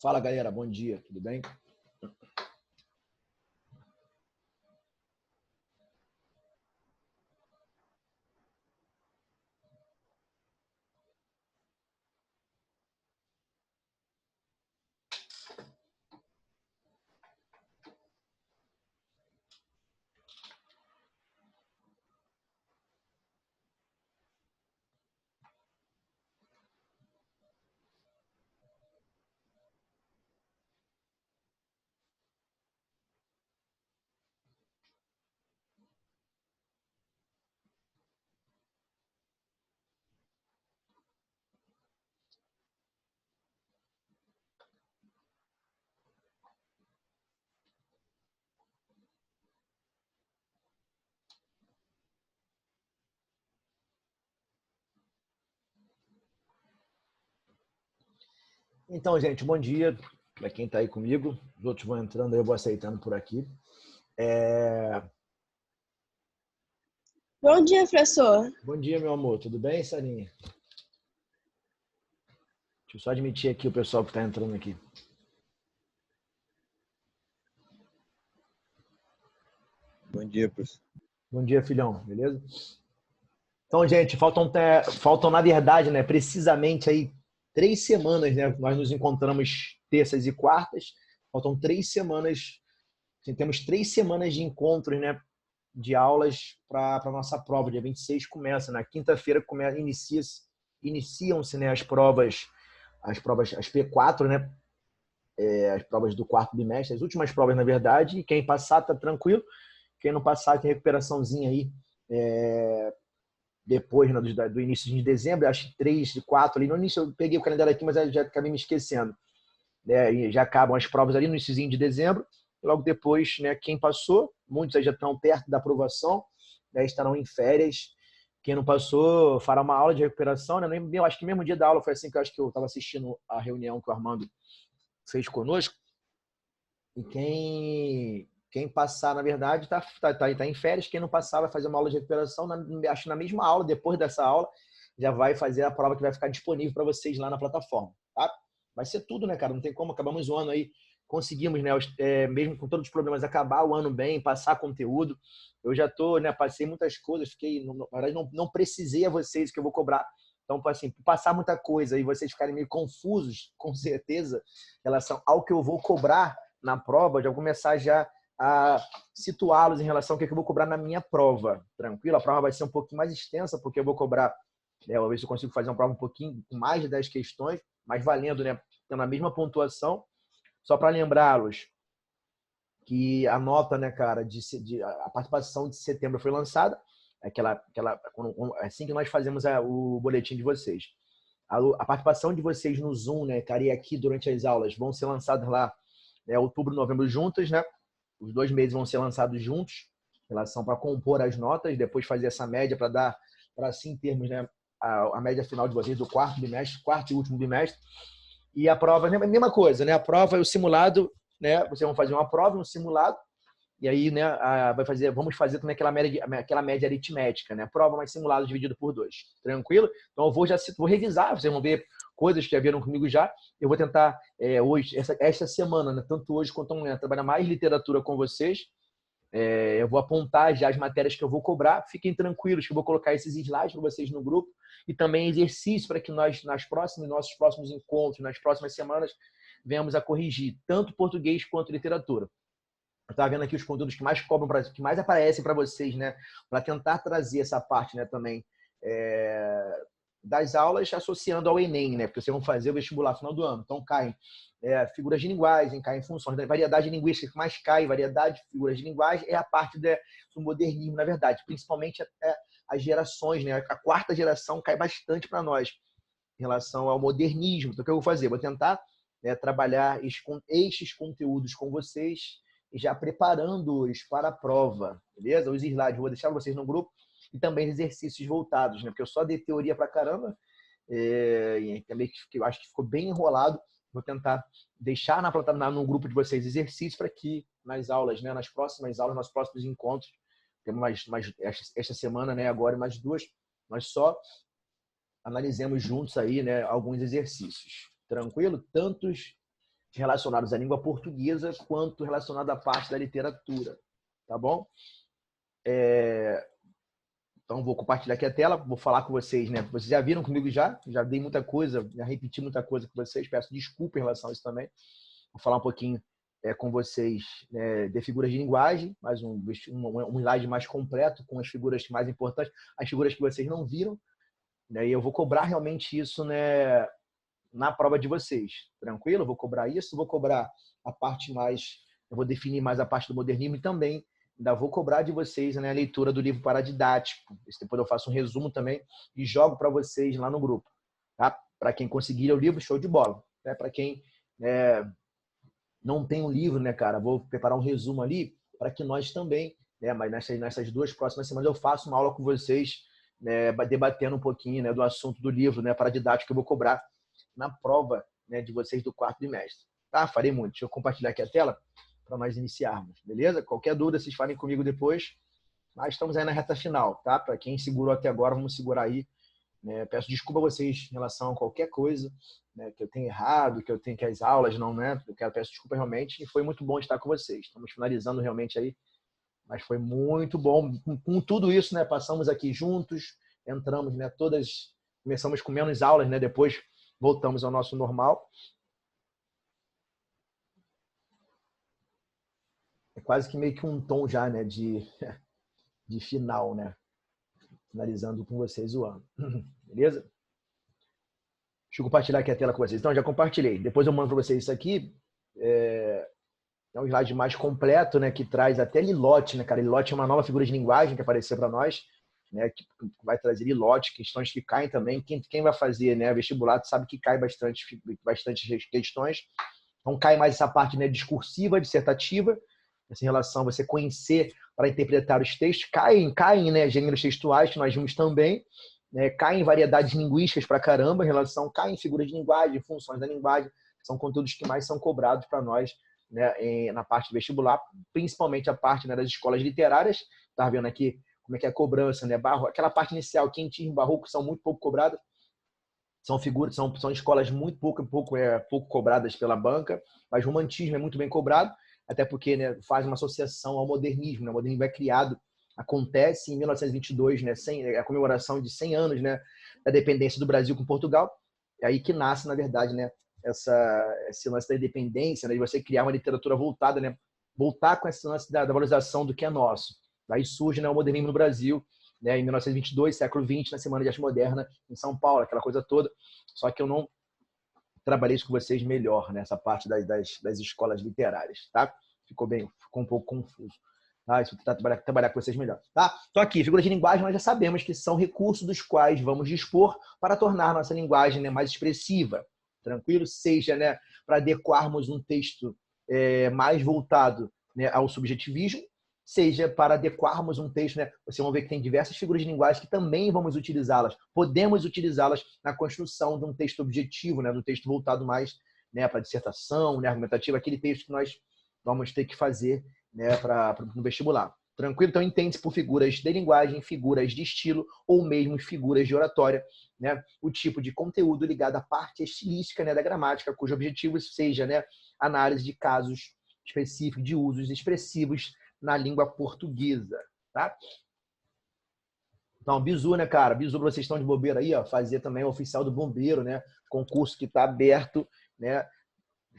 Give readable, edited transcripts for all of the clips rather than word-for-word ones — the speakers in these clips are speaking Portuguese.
Fala, galera, bom dia, tudo bem? Então, gente, bom dia para quem está aí comigo. Os outros vão entrando, eu vou aceitando por aqui. Bom dia, professor. Bom dia, meu amor, tudo bem, Sarinha? Deixa eu só admitir aqui o pessoal que está entrando aqui. Bom dia, professor. Bom dia, filhão, beleza? Então, gente, faltam na verdade, né, precisamente aí 3 semanas, né? Nós nos encontramos terças e quartas. Faltam 3 semanas. Assim, temos 3 semanas de encontros, né? De aulas para a nossa prova. Dia 26 começa, na quinta-feira iniciam-se, né, as P4, né, as provas do quarto bimestre, as últimas provas, na verdade, e quem passar tá tranquilo, quem não passar tem recuperaçãozinha aí depois, né, do início de dezembro, acho que 3 de 4 ali, no início eu peguei o calendário aqui, mas já acabei me esquecendo, né, e já acabam as provas ali no iníciozinho de dezembro, e logo depois, né, quem passou, muitos aí já estão perto da aprovação, né, estarão em férias. Quem não passou fará uma aula de recuperação, né? Eu acho que mesmo dia da aula foi assim que eu acho que eu estava assistindo a reunião que o Armando fez conosco. E quem passar, na verdade, tá em férias. Quem não passar vai fazer uma aula de recuperação. Acho que na mesma aula, depois dessa aula, já vai fazer a prova que vai ficar disponível para vocês lá na plataforma, tá? Vai ser tudo, né, cara? Não tem como. Acabamos o ano aí, conseguimos, né, mesmo com todos os problemas, acabar o ano bem, passar conteúdo. Eu já né, passei muitas coisas, na verdade, não precisei a vocês que eu vou cobrar. Então, assim, passar muita coisa e vocês ficarem meio confusos, com certeza, em relação ao que eu vou cobrar na prova, já vou começar já a situá-los em relação ao que eu vou cobrar na minha prova. Tranquilo? A prova vai ser um pouquinho mais extensa, porque eu vou cobrar, né, vou ver se eu consigo fazer uma prova um pouquinho com mais de 10 questões, mas valendo, né, tendo a mesma pontuação. Só para lembrá-los que a nota, né, cara, a participação de setembro foi lançada, assim que nós fazemos o boletim de vocês. A participação de vocês no Zoom, né, cara, e aqui durante as aulas vão ser lançadas lá, né, outubro, novembro juntas, né? Os 2 meses vão ser lançados juntos, em relação para compor as notas, depois fazer essa média para dar, para assim termos, né, a média final de vocês do quarto bimestre, quarto e último bimestre. E a prova, a mesma coisa, né? A prova e o simulado, né? Vocês vão fazer uma prova, um simulado, e aí, né, vamos fazer também aquela média aritmética, né? Prova mais simulado dividido por 2. Tranquilo? Então eu vou revisar, vocês vão ver coisas que já viram comigo já. Eu vou tentar hoje, esta semana, né, tanto hoje quanto amanhã, trabalhar mais literatura com vocês. Eu vou apontar já as matérias que eu vou cobrar. Fiquem tranquilos que eu vou colocar esses slides para vocês no grupo e também exercício para que nós, nossos próximos encontros, nas próximas semanas, venhamos a corrigir tanto português quanto literatura. Eu estava vendo aqui os conteúdos que mais cobram, que mais aparecem para vocês, né? Para tentar trazer essa parte, né, também das aulas associando ao Enem, né? Porque vocês vão fazer o vestibular no final do ano. Então caem figuras de linguagem, caem funções. Da variedade linguística que mais cai, variedade de figuras de linguagem, é a parte do modernismo, na verdade. Principalmente as gerações, né? A quarta geração cai bastante para nós em relação ao modernismo. Então o que eu vou fazer? Vou tentar trabalhar estes conteúdos com vocês e já preparando-os para a prova, beleza? Os slides, vou deixar vocês no grupo e também exercícios voltados, né? Porque eu só dei teoria para caramba e também que eu acho que ficou bem enrolado. Vou tentar deixar no grupo de vocês exercícios para que nas aulas, né? Nas próximas aulas, nos próximos encontros, temos mais esta semana, né? Agora mais 2, nós só analisemos juntos aí, né? Alguns exercícios. Tranquilo? relacionados à língua portuguesa quanto relacionado à parte da literatura, tá bom? Então, vou compartilhar aqui a tela, vou falar com vocês, né? Vocês já viram comigo já dei muita coisa, já repeti muita coisa com vocês, peço desculpa em relação a isso também. Vou falar um pouquinho com vocês de figuras de linguagem, mais um slide mais completo, com as figuras mais importantes, as figuras que vocês não viram, né? E eu vou cobrar realmente isso, né, na prova de vocês, tranquilo? Eu vou cobrar isso, vou cobrar a parte mais, eu vou definir mais a parte do modernismo e também ainda vou cobrar de vocês, né, a leitura do livro paradidático. Depois eu faço um resumo também e jogo para vocês lá no grupo, tá? Para quem conseguir ler o livro, show de bola. Né? Para quem não tem um livro, né, cara, vou preparar um resumo ali para que nós também, né, mas nessas 2 próximas semanas eu faço uma aula com vocês, né, debatendo um pouquinho, né, do assunto do livro, né, paradidático que eu vou cobrar na prova, né, de vocês do 4º trimestre. Tá? Farei muito. Deixa eu compartilhar aqui a tela para nós iniciarmos, beleza? Qualquer dúvida, vocês falem comigo depois. Mas estamos aí na reta final, tá? Para quem segurou até agora, vamos segurar aí. Né? Peço desculpa a vocês em relação a qualquer coisa, né, que eu tenha errado, que eu tenho que as aulas não, né? Peço desculpa realmente e foi muito bom estar com vocês. Estamos finalizando realmente aí, mas foi muito bom. Com tudo isso, né? Passamos aqui juntos, entramos, né? Começamos com menos aulas, né? Depois voltamos ao nosso normal. É quase que meio que um tom já, né? De final, né? Finalizando com vocês o ano. Beleza? Deixa eu compartilhar aqui a tela com vocês. Então, já compartilhei. Depois eu mando para vocês isso aqui. É um slide mais completo, né? Que traz até Lilote, né, cara? Lilote é uma nova figura de linguagem que apareceu para nós, né? Que vai trazer Lilote, questões que caem também. Quem vai fazer, né, vestibular sabe que cai bastante questões. Então, cai mais essa parte, né, discursiva, dissertativa, essa relação, você conhecer para interpretar os textos. Caem, né, gêneros textuais, que nós vimos também. Né, caem variedades linguísticas para caramba em relação, caem figuras de linguagem, funções da linguagem, são conteúdos que mais são cobrados para nós, né, na parte do vestibular, principalmente a parte, né, das escolas literárias. Tá vendo aqui como é que é a cobrança, né? Aquela parte inicial, quentismo, barroco, são muito pouco cobradas. São figuras, são escolas muito pouco cobradas pela banca, mas o romantismo é muito bem cobrado, até porque, né, faz uma associação ao modernismo. Né? O modernismo é criado, acontece em 1922, né, a comemoração de 100 anos, né, da dependência do Brasil com Portugal. É aí que nasce, na verdade, né, esse lance da independência, né, de você criar uma literatura voltada, né, voltar com esse lance da valorização do que é nosso. Aí surge, né, o modernismo no Brasil, né, em 1922, século XX, na Semana de Arte Moderna, em São Paulo, aquela coisa toda. Só que eu não trabalhei isso com vocês melhor, nessa parte das escolas literárias, tá? Ficou um pouco confuso. Tá? Isso vou trabalhar com vocês melhor. Tá? Então aqui, figuras de linguagem, nós já sabemos que são recursos dos quais vamos dispor para tornar nossa linguagem, né, mais expressiva. Tranquilo? Seja, né, para adequarmos um texto mais voltado, né, ao subjetivismo, seja para adequarmos um texto, né? Vocês vão ver que tem diversas figuras de linguagem que também vamos utilizá-las. Podemos utilizá-las na construção de um texto objetivo, né? De um texto voltado mais, né, para dissertação, né, argumentativo, aquele texto que nós vamos ter que fazer, né, no vestibular. Tranquilo? Então, entende-se por figuras de linguagem, figuras de estilo ou mesmo figuras de oratória, né? O tipo de conteúdo ligado à parte estilística, né, da gramática, cujo objetivo seja, né, análise de casos específicos, de usos expressivos na língua portuguesa, tá? Então, bizu, né, cara? Bizu, vocês estão de bobeira aí, ó, fazer também o oficial do bombeiro, né? Concurso que está aberto, né?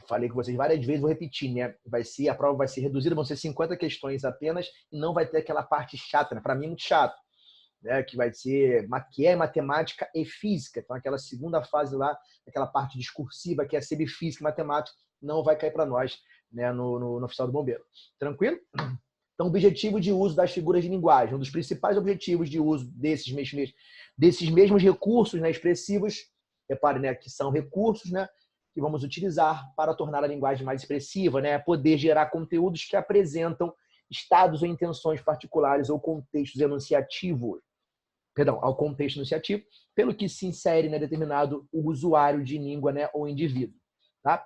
Falei com vocês várias vezes, vou repetir, né? A prova vai ser reduzida, vão ser 50 questões apenas e não vai ter aquela parte chata, né? Para mim, muito chato, né? Que vai ser matemática e física. Então, aquela segunda fase lá, aquela parte discursiva, que é sobre física e matemática, não vai cair para nós, né? No oficial do bombeiro. Tranquilo? Então, objetivo de uso das figuras de linguagem. Um dos principais objetivos de uso desses mesmos recursos, né, expressivos, repare, né, que são recursos, né, que vamos utilizar para tornar a linguagem mais expressiva, né, poder gerar conteúdos que apresentam estados ou intenções particulares ou contextos enunciativos. Ao contexto enunciativo, pelo que se insere, né, determinado usuário de língua, né, ou indivíduo. Tá?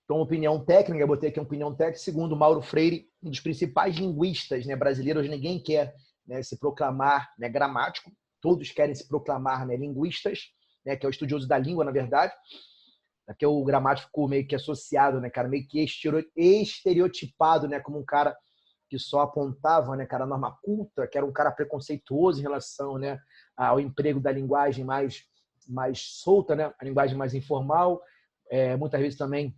Então, opinião técnica, eu botei aqui uma opinião técnica, segundo Mauro Freire, um dos principais linguistas, né, brasileiros. Ninguém quer, né, se proclamar, né, gramático, todos querem se proclamar, né, linguistas, né, que é o estudioso da língua, na verdade. Aqui o gramático ficou meio que associado, né, cara, meio que estereotipado, né, como um cara que só apontava, né, cara, a norma culta, que era um cara preconceituoso em relação, né, ao emprego da linguagem mais solta, né, a linguagem mais informal, muitas vezes também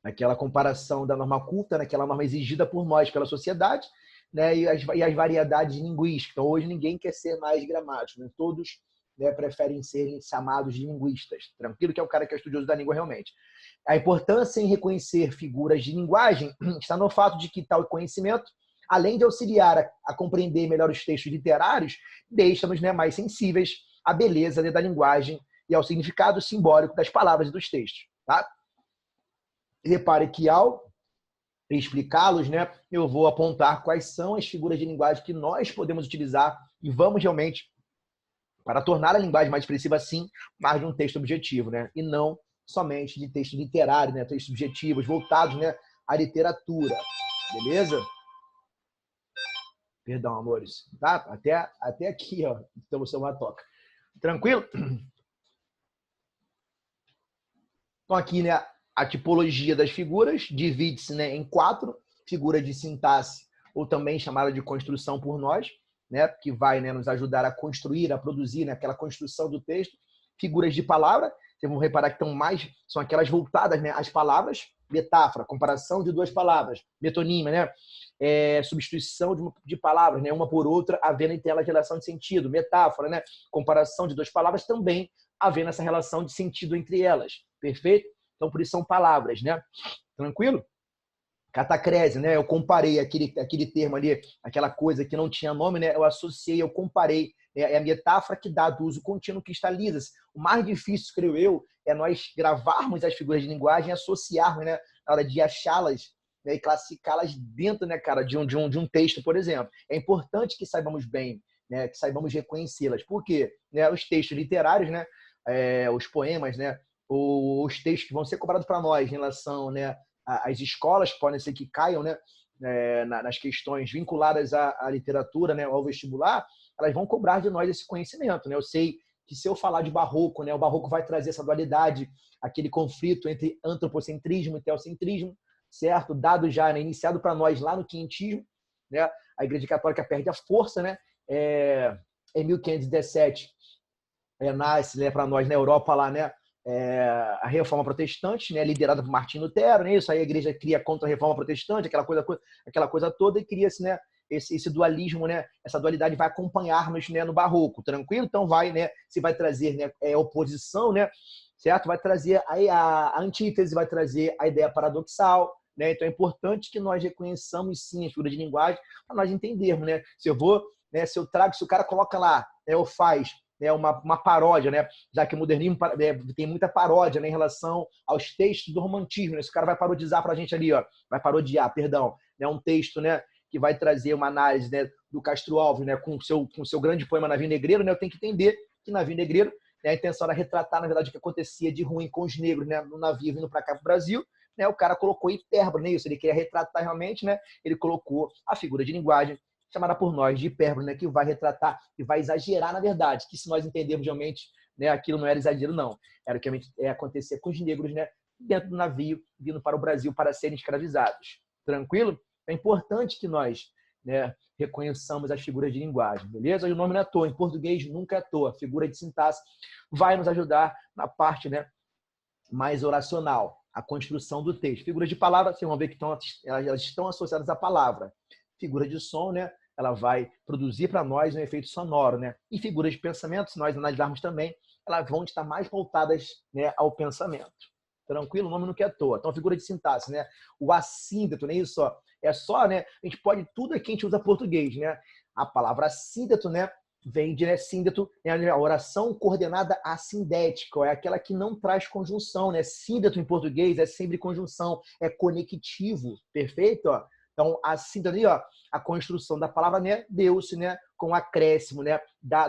aquela comparação da norma culta, né, aquela norma exigida por nós, pela sociedade, né, e as variedades linguísticas. Então, hoje ninguém quer ser mais gramático, né? Todos, né, preferem ser chamados de linguistas. Tranquilo, que é o cara que é estudioso da língua realmente. A importância em reconhecer figuras de linguagem está no fato de que tal conhecimento, além de auxiliar a compreender melhor os textos literários, deixa-nos, né, mais sensíveis à beleza, né, da linguagem e ao significado simbólico das palavras e dos textos. Tá? Repare que ao explicá-los, né, eu vou apontar quais são as figuras de linguagem que nós podemos utilizar e vamos realmente para tornar a linguagem mais expressiva, sim, mais de um texto objetivo, né, e não somente de texto literário, né, textos objetivos voltados, né, à literatura, beleza? Perdão, amores, tá? Até aqui, ó, estamos uma toca. Tranquilo? Então aqui, né, a tipologia das figuras divide-se, né, em 4 figuras de sintaxe, ou também chamada de construção por nós, né, que vai, né, nos ajudar a construir, a produzir, né, aquela construção do texto. Figuras de palavra, vocês vão reparar que são aquelas voltadas, né, às palavras. Metáfora, comparação de 2 palavras. Metonímia, né, substituição de palavras, né, uma por outra, havendo entre elas relação de sentido. Metáfora, né, comparação de 2 palavras, também havendo essa relação de sentido entre elas. Perfeito? Então, por isso são palavras, né? Tranquilo? Catacrese, né? Eu comparei aquele termo ali, aquela coisa que não tinha nome, né? Eu associei, eu comparei. É a metáfora que dá do uso contínuo cristaliza-se. O mais difícil, creio eu, é nós gravarmos as figuras de linguagem e associarmos, né? Na hora de achá-las, né? E classificá-las dentro, né, cara, de um texto, por exemplo. É importante que saibamos bem, né? Que saibamos reconhecê-las. Por quê? Né? Os textos literários, né? Os poemas, né? Os textos que vão ser cobrados para nós em relação, né, às escolas, podem ser que caiam, né, nas questões vinculadas à literatura, né, ao vestibular, elas vão cobrar de nós esse conhecimento. Né? Eu sei que se eu falar de barroco, né, o barroco vai trazer essa dualidade, aquele conflito entre antropocentrismo e teocentrismo, certo? Dado já, né, iniciado para nós lá no quinhentismo, né? A Igreja Católica perde a força, né? Em 1517 nasce, né, para nós na Europa lá, né, a Reforma Protestante, né, liderada por Martim Lutero, né, isso aí a Igreja cria contra a Reforma Protestante, aquela coisa toda, e cria-se, né, esse dualismo, né, essa dualidade vai acompanhar-nos, né, no Barroco, tranquilo? Então se vai trazer, né, oposição, né, certo? Vai trazer a antítese, vai trazer a ideia paradoxal, né? Então é importante que nós reconheçamos sim a figura de linguagem para nós entendermos, né? Se o cara coloca lá, né, ou faz uma paródia, né? Já que o modernismo tem muita paródia, né, em relação aos textos do romantismo. Né? Esse cara vai parodizar para a gente ali, ó, vai parodiar, perdão, né? Um texto, né, que vai trazer uma análise, né, do Castro Alves, né, com o seu grande poema Navio Negreiro. Né? Eu tenho que entender que Navio Negreiro, né, a intenção era retratar, na verdade, o que acontecia de ruim com os negros, né, no navio vindo para cá para o Brasil. Né? O cara colocou hipérbole nisso, ele queria retratar realmente, né? Ele colocou a figura de linguagem chamada por nós de hipérbole, né, que vai retratar e vai exagerar, na verdade, que se nós entendermos realmente, né, aquilo não era exagero, não. Era o que acontecia com os negros, né, dentro do navio, vindo para o Brasil para serem escravizados. Tranquilo? É importante que nós, né, reconheçamos as figuras de linguagem, beleza? E o nome não é à toa, em português nunca é à toa. A figura de sintaxe vai nos ajudar na parte, né, mais oracional, a construção do texto. Figuras de palavra, vocês vão ver que elas estão associadas à palavra. Figura de som, né? Ela vai produzir para nós um efeito sonoro, né? E figuras de pensamento, se nós analisarmos também, elas vão estar mais voltadas, né, ao pensamento. Tranquilo? O nome não quer à toa. Então, figura de sintaxe, né? O assíndeto, né? Isso, ó, é só, né? A gente pode, tudo aqui a gente usa português, né? A palavra assíndeto, né, vem de, né, síndeto, né, a oração coordenada assindética, é aquela que não traz conjunção, né? Síndeto em português é sempre conjunção, é conectivo, perfeito? Ó? Então, a síntese, ó, a construção da palavra, né, deu-se, né, com o acréscimo, né,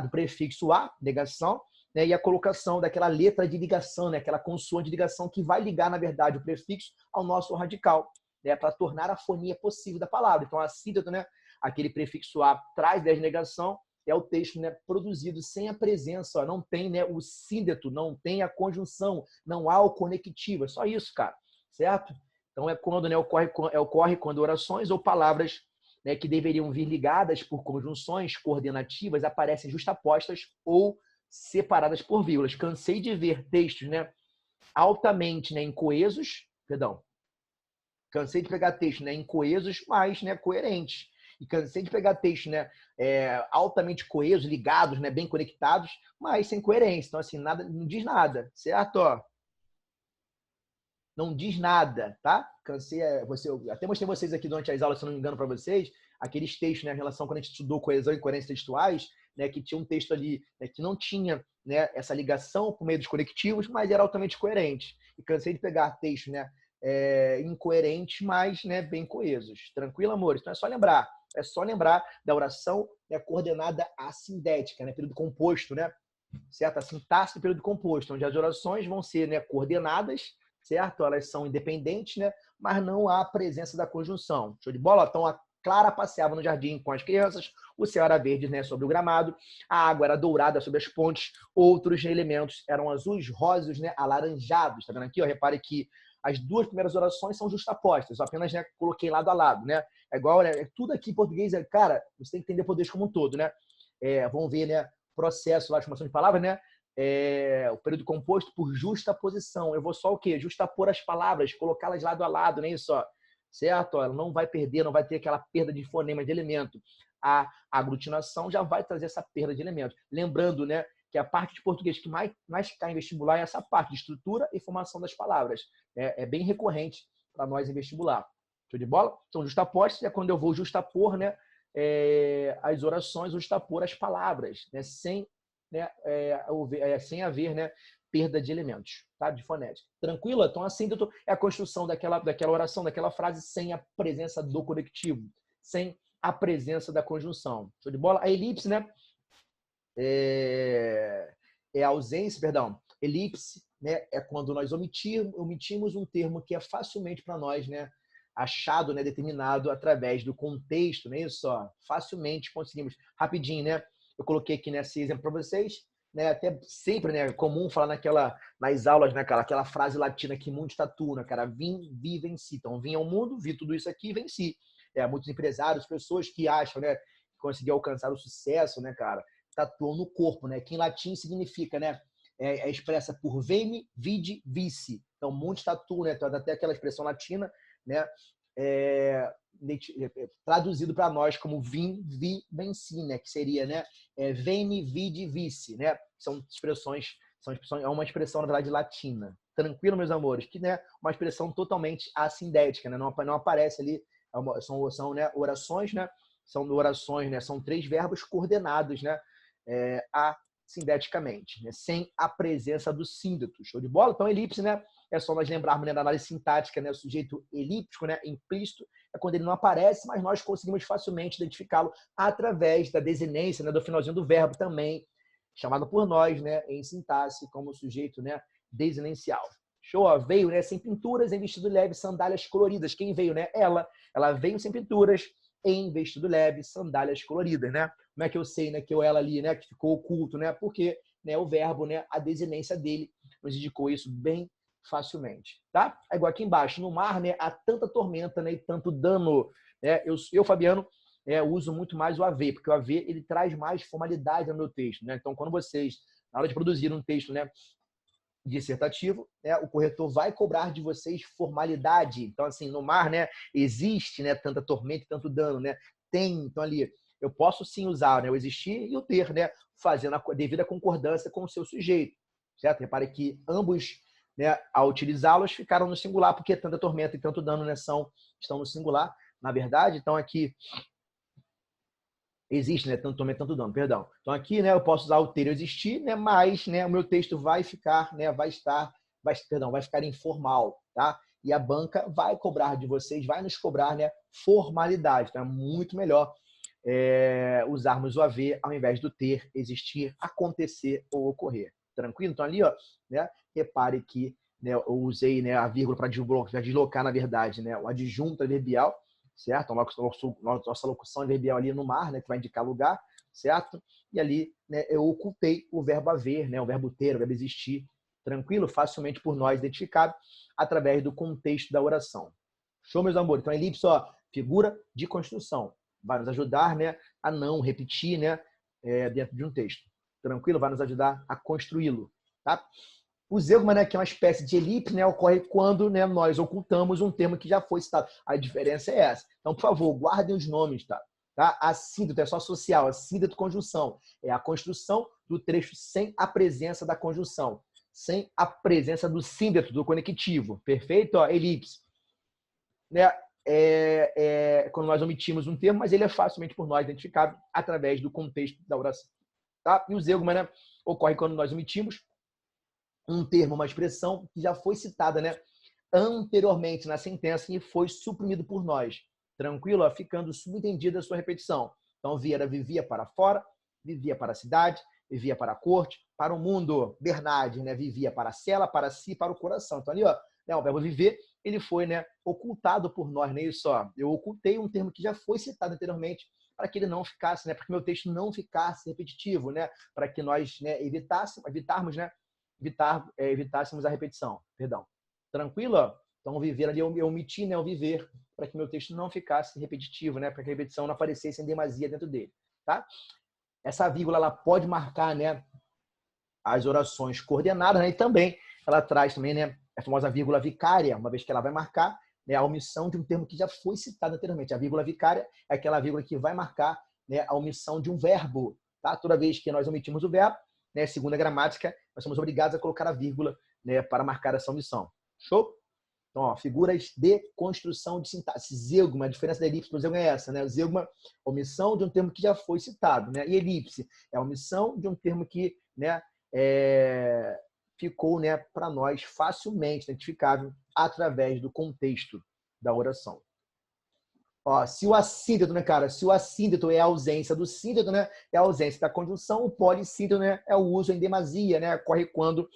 do prefixo a, negação, né, e a colocação daquela letra de ligação, né, aquela consoante de ligação que vai ligar, na verdade, o prefixo ao nosso radical, né, para tornar a fonia possível da palavra. Então, a síntese, né, aquele prefixo a traz 10 negação é o texto, né, produzido sem a presença, ó, não tem, né, o síndeto, não tem a conjunção, não há o conectivo, é só isso, cara, certo? Então é quando, né, ocorre quando orações ou palavras, né, que deveriam vir ligadas por conjunções coordenativas aparecem justapostas ou separadas por vírgulas. Cansei de ver textos, né, altamente, né, incoesos, perdão, cansei de pegar textos, né, incoesos, mas, né, coerentes. E cansei de pegar textos, né, altamente coesos, ligados, né, bem conectados, mas sem coerência. Então, assim, nada, não diz nada, certo? Ó, não diz nada, tá? Cansei, até mostrei vocês aqui durante as aulas, se não me engano, para vocês, aqueles textos, né, em relação quando a gente estudou coesão e coerência textuais, né, que tinha um texto ali, né, que não tinha, né, essa ligação por meio dos conectivos, mas era altamente coerente. E cansei de pegar textos, né, incoerentes, mas, né, bem coesos. Tranquilo, amores? Então é só lembrar da oração, né, coordenada assindética, né, período composto, né, certo? A sintaxe do período composto, onde as orações vão ser, né, coordenadas, certo? Elas são independentes, né, mas não há presença da conjunção. Show de bola? Então, a Clara passeava no jardim com as crianças, o céu era verde, né, sobre o gramado, a água era dourada sobre as pontes, outros elementos eram azuis, rosas, né, alaranjados. Tá vendo aqui? Ó? Repare que as duas primeiras orações são justapostas, eu apenas, né, coloquei lado a lado, né? É igual, né, tudo aqui em português, cara, você tem que entender o português como um todo, né? Vamos ver, né, processo lá de formação de palavras, né? O período composto por justaposição. Eu vou só o quê? Justapor as palavras, colocá-las lado a lado, não é isso? Ó. Certo? Ela não vai perder, não vai ter aquela perda de fonema de elemento. A aglutinação já vai trazer essa perda de elementos. Lembrando, né, que a parte de português que mais cai em vestibular é essa parte de estrutura e formação das palavras. É bem recorrente para nós em vestibular. Show de bola? Então, justapostos é quando eu vou justapor, né, as orações, justapor as palavras, né, sem, né, sem haver, né, perda de elementos, tá? De fonética. Tranquilo? Então, assim, é a construção daquela oração, daquela frase sem a presença do conectivo, sem a presença da conjunção. Show de bola? A elipse, né? A ausência, perdão. Elipse, né, é quando nós omitimos um termo que é facilmente para nós, né, achado, né, determinado através do contexto, não é isso? Ó, facilmente conseguimos. Rapidinho, né? Eu coloquei aqui nesse exemplo para vocês, né? Até sempre, né, comum falar nas aulas, né, cara, aquela frase latina que muito tatua, cara, vim, vi, venci. Então, vim ao mundo, vi tudo isso aqui e venci. Muitos empresários, pessoas que acham, né, que conseguiu alcançar o sucesso, né, cara, tatuam no corpo, né? Que em latim significa, né? Expressa por veni, vidi, vici. Então, muitos tatuam, né? Até aquela expressão latina, né? Traduzido para nós como vim, vi, venci, né? Que seria, né? Veni, vidi, vici, né? São expressões, é uma expressão, na verdade, latina. Tranquilo, meus amores? Que, né? Uma expressão totalmente assindética, né? Não aparece ali, são né, orações, né? São orações, né? São 3 verbos coordenados, né? Assindeticamente, né? Sem a presença do síndeto. Show de bola? Então, elipse, né? É só nós lembrarmos, né, da análise sintática, né? O sujeito elíptico, né? Implícito, é quando ele não aparece, mas nós conseguimos facilmente identificá-lo através da desinência, né? Do finalzinho do verbo também, chamado por nós, né? Em sintaxe, como sujeito, né? Desinencial. Show, ó, veio, né? Sem pinturas, em vestido leve, sandálias coloridas. Quem veio, né? Ela veio sem pinturas, em vestido leve, sandálias coloridas, né? Como é que eu sei, né, que ela ali, né, que ficou oculto, né? Porque, né, o verbo, né, a desinência dele nos indicou isso bem facilmente, tá? É igual aqui embaixo, no mar, né, há tanta tormenta, né, e tanto dano, né? Eu Fabiano, uso muito mais o AV, porque o AV ele traz mais formalidade no meu texto, né? Então, quando vocês, na hora de produzir um texto, né, dissertativo, né, o corretor vai cobrar de vocês formalidade. Então, assim, no mar, né, existe, né, tanta tormenta e tanto dano, né? Tem, então ali, eu posso sim usar, né, o existir e o ter, né, fazendo a devida concordância com o seu sujeito, certo? Repare que ambos, né, ao utilizá-los, ficaram no singular, porque tanta tormenta e tanto dano, né, estão no singular, na verdade. Então, aqui existe, né, tanto tormento, tanto dano, perdão. Então aqui, né, eu posso usar o ter existir, né, mas, né, o meu texto vai ficar, né, vai ficar informal, tá? E a banca vai cobrar de vocês, vai nos cobrar, né, formalidade. Então é muito melhor usarmos o haver ao invés do ter, existir, acontecer ou ocorrer. Tranquilo? Então ali, ó, né, repare que, né, eu usei, né, a vírgula para deslocar, na verdade, né, o adjunto verbial, certo? Nossa locução verbial ali no mar, né, que vai indicar lugar, certo? E ali, né, eu ocultei o verbo haver, né, o verbo ter, o verbo existir, tranquilo, facilmente por nós identificado através do contexto da oração. Show, meus amores? Então, elipse, ó, figura de construção. Vai nos ajudar, né, a não repetir, né, dentro de um texto. Tranquilo? Vai nos ajudar a construí-lo, tá? O zeugma, né, que é uma espécie de elipse, né, ocorre quando, né, nós ocultamos um termo que já foi citado. A diferença é essa. Então, por favor, guardem os nomes, tá? A síndeto é só social, a síndeto conjunção. É a construção do trecho sem a presença da conjunção, sem a presença do síndeto, do conectivo. Perfeito? Ó, elipse. Né? Quando nós omitimos um termo, mas ele é facilmente por nós identificado através do contexto da oração. Tá? E o zeugma, né, ocorre quando nós omitimos um termo, uma expressão que já foi citada, né, anteriormente na sentença e foi suprimido por nós. Tranquilo? Ó, ficando subentendida a sua repetição. Então, vivia para fora, vivia para a cidade, vivia para a corte, para o mundo. Bernard, né, vivia para a cela, para si, para o coração. Então, ali, ó, né, o verbo viver, ele foi, né, ocultado por nós, né? Isso, ó, eu ocultei um termo que já foi citado anteriormente para que ele não ficasse, né, para que meu texto não ficasse repetitivo, né, para que nós, né, evitássemos a repetição. Perdão. Tranquilo? Então, viver ali, eu omiti, né, o viver, para que meu texto não ficasse repetitivo, né, para que a repetição não aparecesse em demasia dentro dele. Tá? Essa vírgula ela pode marcar, né, as orações coordenadas, né, e também ela traz também, né, a famosa vírgula vicária, uma vez que ela vai marcar, né, a omissão de um termo que já foi citado anteriormente. A vírgula vicária é aquela vírgula que vai marcar, né, a omissão de um verbo. Tá? Toda vez que nós omitimos o verbo, né, segundo a gramática, nós somos obrigados a colocar a vírgula, né, para marcar essa omissão. Show? Então, ó, figuras de construção de sintaxe. Zeugma, a diferença da elipse para o zeugma é essa, né? O zeugma, omissão de um termo que já foi citado, né? E elipse é a omissão de um termo que, né, ficou, né, para nós facilmente identificável através do contexto da oração. Ó, se o assíndeto, né, cara? Se o assíndeto é a ausência do síndeto, né? É a ausência da conjunção. O polissíndeto, né? É o uso em demasia, né? Ocorre quando...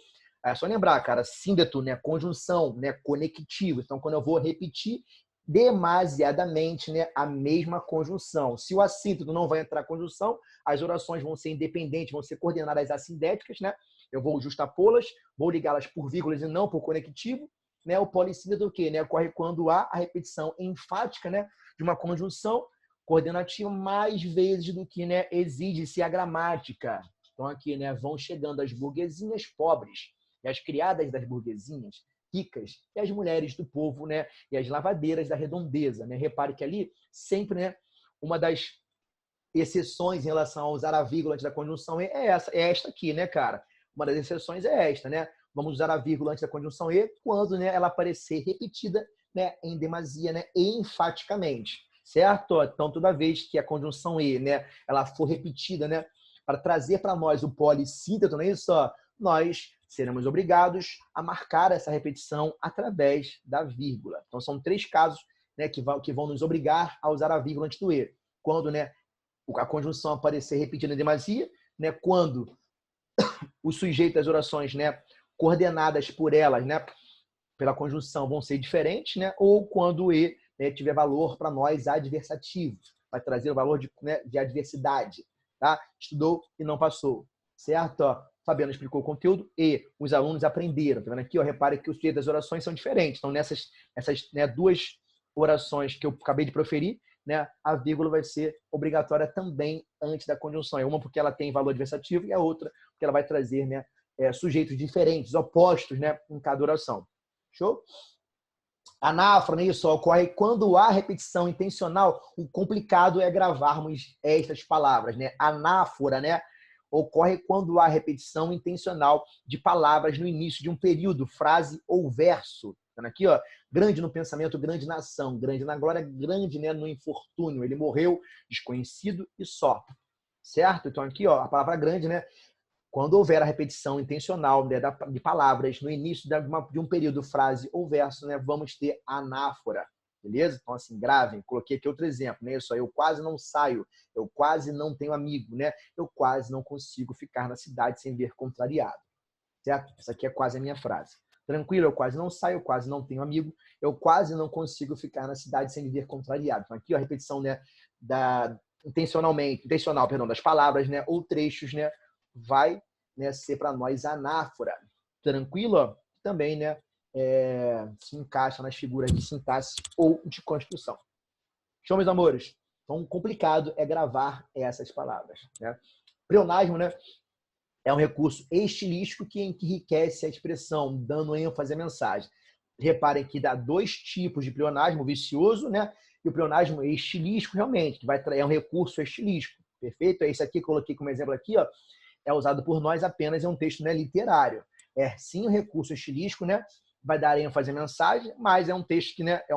É só lembrar, cara, síndeto, né? Conjunção, né? Conectivo. Então, quando eu vou repetir demasiadamente, né, a mesma conjunção. Se o assíndeto não vai entrar conjunção, as orações vão ser independentes, vão ser coordenadas assindéticas, né? Eu vou justapô-las, vou ligá-las por vírgulas e não por conectivo, né? O polissíndeto o quê, né? Ocorre quando há a repetição enfática, né, de uma conjunção coordenativa mais vezes do que, né, exige-se a gramática. Então aqui, né, vão chegando as burguesinhas pobres e as criadas das burguesinhas ricas e as mulheres do povo, né, e as lavadeiras da redondeza, né? Repare que ali sempre, né, uma das exceções em relação a usar a vírgula antes da conjunção é esta aqui, né, cara? Uma das exceções é esta, né? Vamos usar a vírgula antes da conjunção e quando, né, ela aparecer repetida, né, em demasia, né, enfaticamente, certo? Então, toda vez que a conjunção e, né, ela for repetida, né, para trazer para nós o polissínteto, não é isso? Nós seremos obrigados a marcar essa repetição através da vírgula. Então, são 3 casos, né, que vão nos obrigar a usar a vírgula antes do e. Quando, né, a conjunção aparecer repetida em demasia, né, quando o sujeito das orações, né, coordenadas por elas, né, pela conjunção, vão ser diferentes, né, ou quando o e, né, tiver valor para nós adversativo, vai trazer o valor de, né, de adversidade. Tá? Estudou e não passou. Certo? Ó, Fabiano explicou o conteúdo e os alunos aprenderam. Tá vendo aqui? Ó, repare que os sujeitos das orações são diferentes. Então, essas, né, 2 orações que eu acabei de proferir, né, a vírgula vai ser obrigatória também antes da conjunção. É uma porque ela tem valor adversativo e a outra porque ela vai trazer, né, sujeitos diferentes, opostos, né, em cada oração. Show? Anáfora, isso ocorre quando há repetição intencional. O complicado é gravarmos estas palavras, né? Anáfora, né, ocorre quando há repetição intencional de palavras no início de um período, frase ou verso. Tá aqui, ó, grande no pensamento, grande na ação, grande na glória, grande, né, no infortúnio. Ele morreu desconhecido e só. Certo? Então aqui, ó, a palavra grande, né? Quando houver a repetição intencional, né, de palavras no início de um período, frase ou verso, né, vamos ter anáfora. Beleza? Então, assim, gravem. Coloquei aqui outro exemplo, né? Isso aí, eu quase não saio, eu quase não tenho amigo, né? Eu quase não consigo ficar na cidade sem ver contrariado. Certo? Essa aqui é quase a minha frase. Tranquilo, eu quase não saio, eu quase não tenho amigo, eu quase não consigo ficar na cidade sem me ver contrariado. Então, aqui, ó, a repetição, né, intencional, perdão, das palavras, né, ou trechos, né, vai, né, ser para nós anáfora. Tranquilo? Também, né, se encaixa nas figuras de sintaxe ou de construção. Show, meus amores? Então, complicado é gravar essas palavras, né? Pleonasmo, né, é um recurso estilístico que enriquece a expressão, dando ênfase à mensagem. Reparem que dá dois tipos de pleonasmo, o vicioso, né? E o pleonasmo estilístico, realmente, que é um recurso estilístico. Perfeito? É esse aqui que eu coloquei como exemplo aqui, ó, é usado por nós apenas em um texto, né, literário. É sim um recurso estilístico, né? Vai dar ênfase à mensagem, mas é um texto que, né, é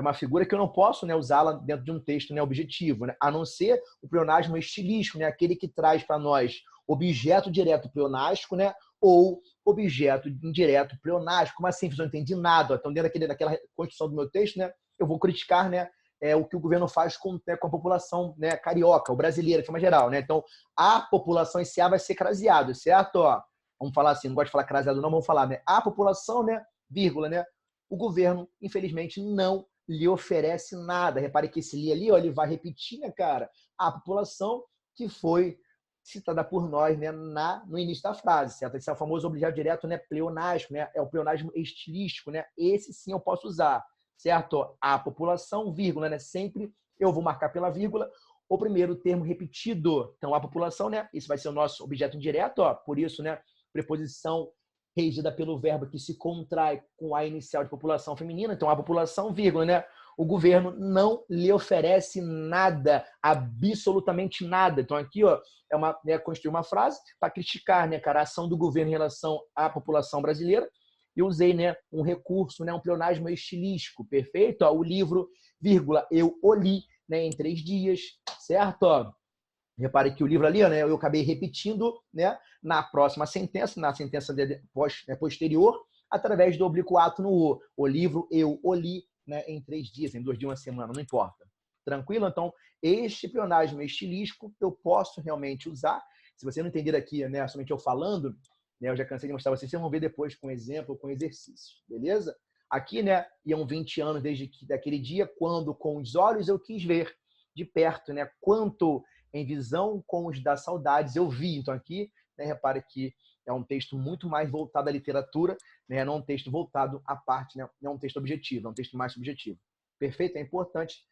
uma figura que eu não posso, né, usá-la dentro de um texto, né, objetivo, né? A não ser o pleonasmo estilístico, né? Aquele que traz para nós objeto direto pleonástico, né? Ou objeto indireto pleonástico. Como assim? Eu não entendi nada. Então, dentro daquela construção do meu texto, né, eu vou criticar, né, o que o governo faz com a população, né, carioca, ou brasileira, de forma geral, né? Então, a população em si vai ser craseado, certo? Ó, vamos falar assim, não gosto de falar craseado não, vamos falar, né? A população, né, vírgula, né? O governo, infelizmente, não lhe oferece nada. Repare que esse li ali, ó, ele vai repetir, né, cara? A população que foi citada por nós, né, no início da frase, certo? Esse é o famoso objeto direto, né, pleonástico, né? É o pleonasmo estilístico, né? Esse sim eu posso usar, certo? A população, vírgula, né? Sempre eu vou marcar pela vírgula o primeiro termo repetido. Então, a população, né? Esse vai ser o nosso objeto indireto, ó. Por isso, né, preposição regida pelo verbo que se contrai com a inicial de população feminina. Então, a população, vírgula, né? O governo não lhe oferece nada, absolutamente nada. Então, aqui, ó, construir uma frase para criticar, né, cara, a ação do governo em relação à população brasileira. E usei, né, um recurso, né, um pleonasmo estilístico, perfeito? Ó, o livro, vírgula, eu o li, né, em 3 dias, certo? Ó, repare que o livro ali, né, eu acabei repetindo, né, na próxima sentença, na sentença posterior, através do oblíquo ato no o. O livro eu o li, né, em 3 dias, em 2 dias, uma semana, não importa. Tranquilo? Então, este pleonasmo estilístico eu posso realmente usar. Se você não entender aqui, né, somente eu falando, né, eu já cansei de mostrar vocês vão ver depois com exemplo, com exercício, beleza? Aqui, né, iam 20 anos desde daquele dia, quando com os olhos eu quis ver de perto, né, quanto em visão com os das saudades eu vi. Então aqui, né, repare que é um texto muito mais voltado à literatura, né, não um texto voltado à parte, né, não um texto objetivo, é um texto mais subjetivo. Perfeito? É importante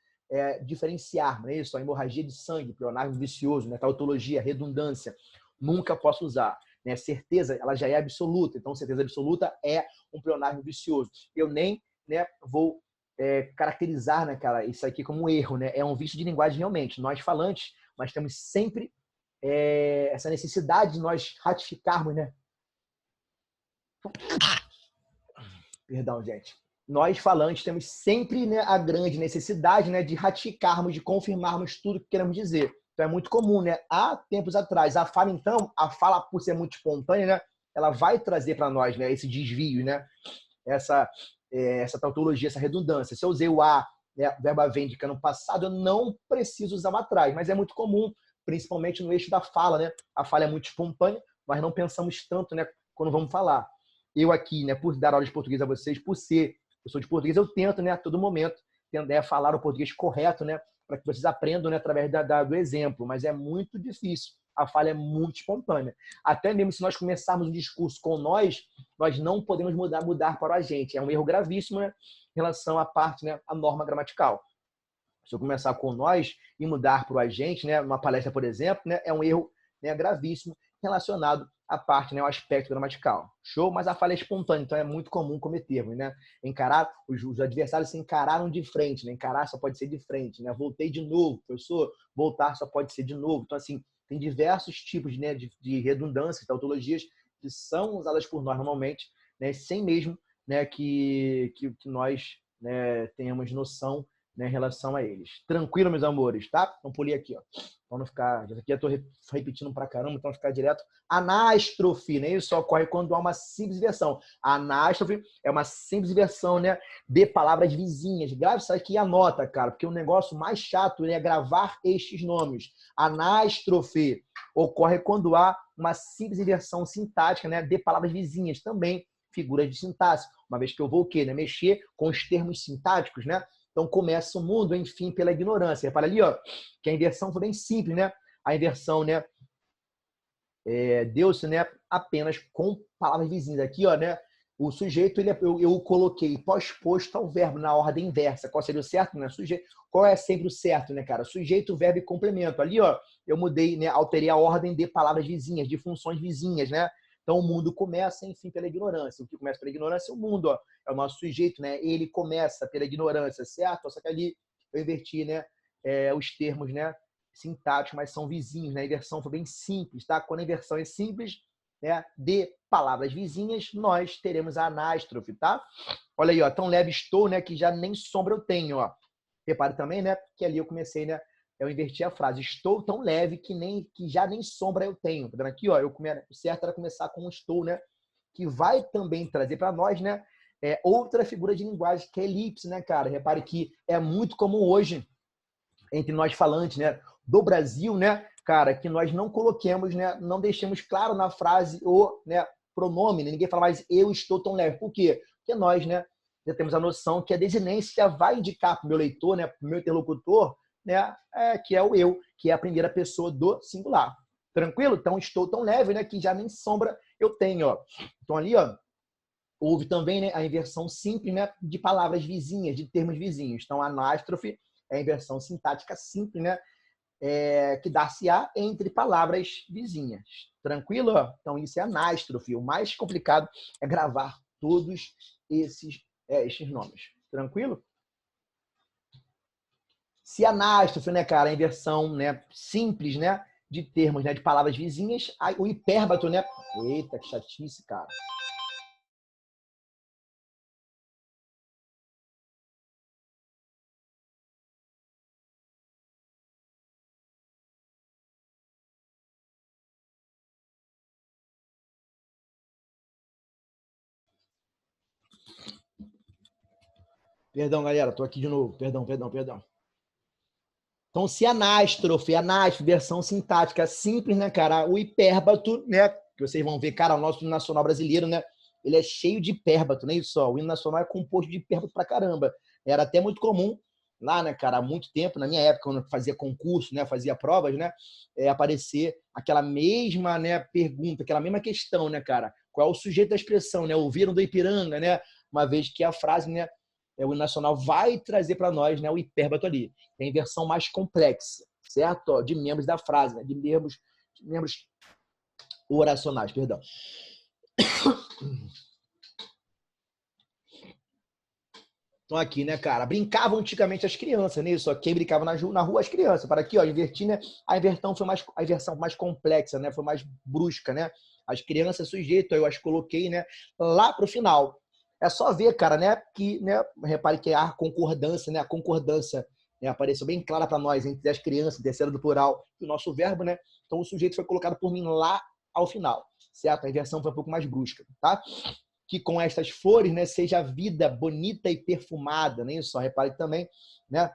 diferenciar, não é isso? A hemorragia de sangue, pleonasmo vicioso, né, tautologia, redundância, nunca posso usar. Né? Certeza, ela já é absoluta, então certeza absoluta é um pleonasmo vicioso. Eu nem, né, vou caracterizar, né, cara, isso aqui como um erro, né? É um vício de linguagem realmente. Nós falantes, nós temos sempre essa necessidade de nós ratificarmos, né? Perdão, gente. Nós falantes temos sempre, né, a grande necessidade, né, de ratificarmos, de confirmarmos tudo que queremos dizer. Então é muito comum, né? Há tempos atrás, a fala, então, a fala por ser muito espontânea, né, ela vai trazer para nós, né, esse desvio, né? Essa tautologia, essa redundância. Se eu usei o a, né, verbo haver indicando no passado, eu não preciso usar o atrás, mas é muito comum, principalmente no eixo da fala, né? A fala é muito espontânea, mas não pensamos tanto, né, quando vamos falar. Eu aqui, né, por dar aula de português a vocês, por ser professor de português, eu tento, né, a todo momento, falar o português correto, né, para que vocês aprendam, né, através do exemplo, mas é muito difícil. A fala é muito espontânea. Até mesmo se nós começarmos um discurso com nós não podemos mudar para o agente. É um erro gravíssimo, né, em relação à parte, né, à norma gramatical. Se eu começar com nós e mudar para o agente, né, numa palestra, por exemplo, né, é um erro, né, gravíssimo relacionado à parte, né, ao aspecto gramatical. Show? Mas a falha é espontânea, então é muito comum cometermos, né? Encarar, os adversários se encararam de frente, né? Encarar só pode ser de frente, né? Voltei de novo, professor, voltar só pode ser de novo. Então, assim, tem diversos tipos, né, de redundâncias, tautologias que são usadas por nós normalmente, né, sem mesmo, né, que nós, né, tenhamos noção, né, em relação a eles. Tranquilo, meus amores, tá? Então, pulei aqui, ó. Então, não ficar... Aqui eu tô repetindo pra caramba, então ficar direto. Anástrofe, né? Isso ocorre quando há uma simples inversão. Anástrofe é uma simples inversão, né, de palavras vizinhas. Grave isso aqui e anota, cara, porque o negócio mais chato é gravar estes nomes. Anástrofe ocorre quando há uma simples inversão sintática, né, de palavras vizinhas. Também figuras de sintaxe. Uma vez que eu vou o quê? Né? Mexer com os termos sintáticos, né? Então começa o mundo, enfim, pela ignorância. Repara ali, ó, que a inversão foi bem simples, né? A inversão, né? Deu-se, né, apenas com palavras vizinhas. Aqui, ó, né, o sujeito, eu coloquei pós-posto ao verbo na ordem inversa. Qual seria o certo? Né? Sujeito, qual é sempre o certo, né, cara? Sujeito, verbo e complemento. Ali, ó, eu mudei, né, alterei a ordem de palavras vizinhas, de funções vizinhas, né? Então, o mundo começa, enfim, pela ignorância. O que começa pela ignorância é o mundo, ó. É o nosso sujeito, né? Ele começa pela ignorância, certo? Só que ali eu inverti, né, os termos, né, sintáticos, mas são vizinhos, né? A inversão foi bem simples, tá? Quando a inversão é simples, né, de palavras vizinhas, nós teremos a anástrofe, tá? Olha aí, ó, tão leve estou, né, que já nem sombra eu tenho, ó. Repare também, né, que ali eu comecei, né, eu inverti a frase. Estou tão leve que já nem sombra eu tenho. Tá vendo aqui, ó? O certo era começar com estou, né, que vai também trazer para nós, né, outra figura de linguagem que é elipse, né, cara? Repare que é muito comum hoje entre nós falantes, né, do Brasil, né, cara, que nós não coloquemos, né, não deixemos claro na frase o, né, pronome, né? Ninguém fala mais eu estou tão leve. Por quê? Porque nós, né, já temos a noção que a desinência vai indicar para o meu leitor, né, para o meu interlocutor, né, que é o eu, que é a primeira pessoa do singular. Tranquilo? Então, estou tão leve, né, que já nem sombra eu tenho, ó. Então, ali, ó, houve também, né, a inversão simples, né, de palavras vizinhas, de termos vizinhos. Então, a anástrofe é a inversão sintática simples, né, que dar-se-á entre palavras vizinhas. Tranquilo? Então, isso é anástrofe. O mais complicado é gravar todos esses nomes. Tranquilo? Se anástrofe, né, cara, a inversão, né, simples, né, de termos, né, de palavras vizinhas, o hipérbato, né? Eita, que chatice, cara. Perdão, galera, tô aqui de novo. Perdão. Então, se anástrofe, versão sintática simples, né, cara? O hipérbato, né? Que vocês vão ver, cara, o nosso hino nacional brasileiro, né? Ele é cheio de hipérbato, né? Isso, ó, o hino nacional é composto de hipérbato pra caramba. Era até muito comum lá, né, cara, há muito tempo, na minha época, quando eu fazia concurso, né, fazia provas, né, aparecer aquela mesma, né, pergunta, aquela mesma questão, né, cara? Qual é o sujeito da expressão, né? Ouviram do Ipiranga, né? Uma vez que a frase, né, o nacional vai trazer para nós, né, o hipérbato ali. Tem versão mais complexa, certo? Ó, de membros da frase, né? de membros oracionais, perdão. Então aqui, né, cara? Brincavam antigamente as crianças, né? Isso, quem brincava na rua, as crianças. Para aqui, ó, invertir, né? A inversão mais complexa, né? Foi mais brusca, né? As crianças sujeito, eu as coloquei, né? Lá pro final. É só ver, cara, né? Que, né? Repare que a concordância, né? A concordância, né, apareceu bem clara para nós entre as crianças, terceira do plural, e o nosso verbo, né? Então o sujeito foi colocado por mim lá ao final, certo? A inversão foi um pouco mais brusca, tá? Que com estas flores, né, seja a vida bonita e perfumada, nem só. Repare também, né?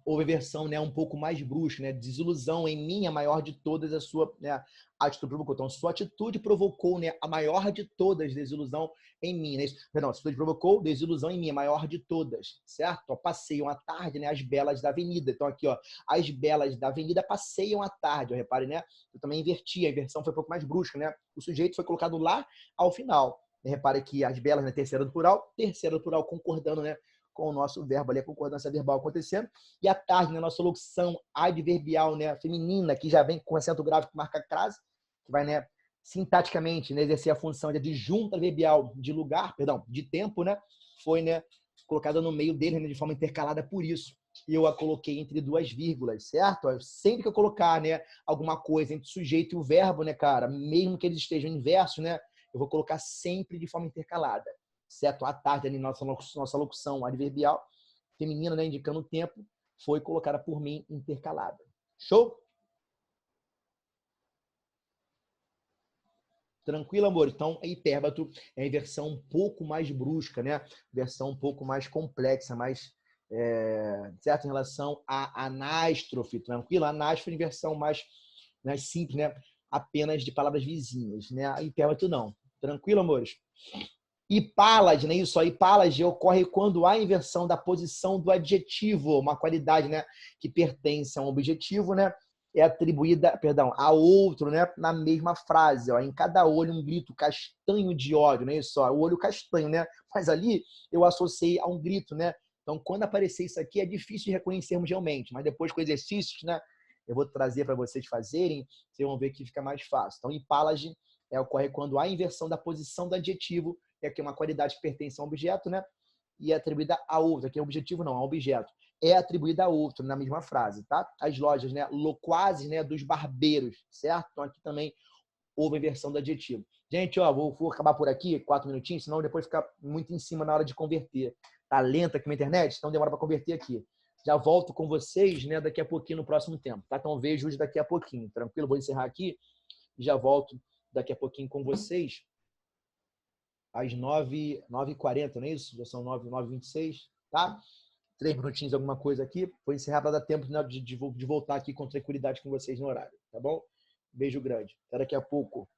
Houve versão, né, um pouco mais brusca, né? Desilusão em mim, a maior de todas, a sua, né, atitude provocou. Então, sua atitude provocou, né, a maior de todas, desilusão em mim. Né? Perdão, sua atitude provocou desilusão em mim, a maior de todas, certo? Ó, passeiam à tarde, né, as belas da avenida. Então, aqui, ó, as belas da avenida passeiam à tarde. Ó, repare, né? Eu também inverti, a inversão foi um pouco mais brusca, né? O sujeito foi colocado lá ao final. Repare que as belas, né, terceira do plural concordando, né, com o nosso verbo ali, a concordância verbal acontecendo, e a tarde, na nossa locução adverbial, né, feminina, que já vem com acento grave que marca a crase, que vai, né, sintaticamente, né, exercer a função de adjunta verbial de lugar, perdão, de tempo, né, foi, né, colocada no meio dele, né, de forma intercalada por isso. E eu a coloquei entre duas vírgulas, certo? Sempre que eu colocar, né, alguma coisa entre o sujeito e o verbo, né, cara, mesmo que eles estejam inversos, né, eu vou colocar sempre de forma intercalada, certo? À tarde, ali, nossa locução adverbial feminina, né, indicando o tempo, foi colocada por mim intercalada. Show? Tranquilo, amor? Então, a hipérbato é a inversão um pouco mais brusca, né? Versão um pouco mais complexa, mais certo? Em relação à anástrofe, tranquilo? A anástrofe é a inversão mais, né, simples, né? Apenas de palavras vizinhas, né? A hipérbato não. Tranquilo, amores? Hipálade, né? Isso, a hipálade ocorre quando há inversão da posição do adjetivo, uma qualidade, né, que pertence a um objetivo, né, é atribuída, perdão, a outro, né, na mesma frase. Ó. Em cada olho um grito castanho de ódio, não é isso? Ó, o olho castanho, né? Mas ali eu associei a um grito, né? Então, quando aparecer isso aqui, é difícil de reconhecermos realmente, mas depois com exercícios, né, eu vou trazer para vocês fazerem, vocês vão ver que fica mais fácil. Então, hipálage ocorre quando há inversão da posição do adjetivo, que é uma qualidade que pertence a um objeto, né? E é atribuída a outro. Aqui é objetivo, não, é um objeto. É atribuída a outro na mesma frase, tá? As lojas, né? Loquazes, né? Dos barbeiros, certo? Então aqui também houve inversão do adjetivo. Gente, ó, vou acabar por aqui, 4 minutinhos, senão depois fica muito em cima na hora de converter. Tá lenta aqui na internet? Então demora para converter aqui. Já volto com vocês, né? Daqui a pouquinho no próximo tempo, tá? Então vejo hoje daqui a pouquinho, tranquilo? Vou encerrar aqui e já volto daqui a pouquinho com vocês às 9h40, não é isso? Já são 9h26, tá? 3 minutinhos, alguma coisa aqui. Vou encerrar para dar tempo, né, de voltar aqui com tranquilidade com vocês no horário, tá bom? Beijo grande. Até daqui a pouco.